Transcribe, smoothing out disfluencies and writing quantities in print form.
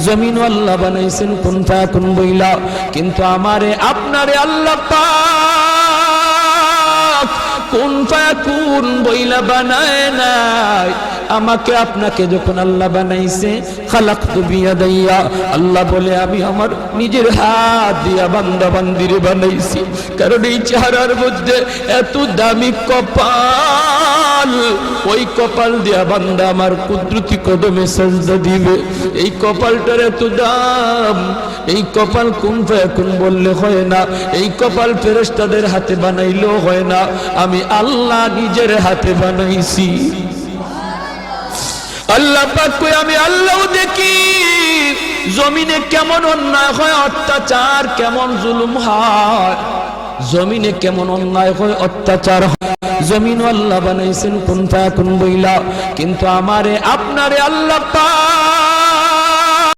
জমিন আল্লাহ বানাইছেন কুন ফায়াকুন বইলা, কিন্তু আমারে আপনারে আল্লাহ পাক কুন ফায়াকুন বইলা বানায় নাই। আমাকে আপনাকে যখন আল্লাহ বানাইছে, খালাকতু বিয়াদাইয়া, আল্লাহ বলে আমি আমার নিজের হাত দিয়া বান্দা বান্দিরে বানাইছি। কারণ এই চেহারার মধ্যে এত দামি কপাল, ওই কপাল দিয়া বান্দা আমার কুদরতি কদমে সাজদা দিবে। এই কপালটার এত দাম, এই কপাল কুন ফায়াকুন বললে হয় না, এই কপাল ফেরেশতাদের হাতে বানাইলেও হয় না, আমি আল্লাহ নিজের হাতে বানাইছি। আল্লাহ পাক কই আমি আল্লাহ দেখি জমিনে কেমন অন্যায় হয়, অত্যাচার কেমন জুলুম হয়, জমিনে কেমন অন্যায় হয়, অত্যাচার হয়। জমিন আল্লাহ বানাইছেন কুন ফায়াকুন বইলা, কিন্তু আমারে আপনারে আল্লাহ পাক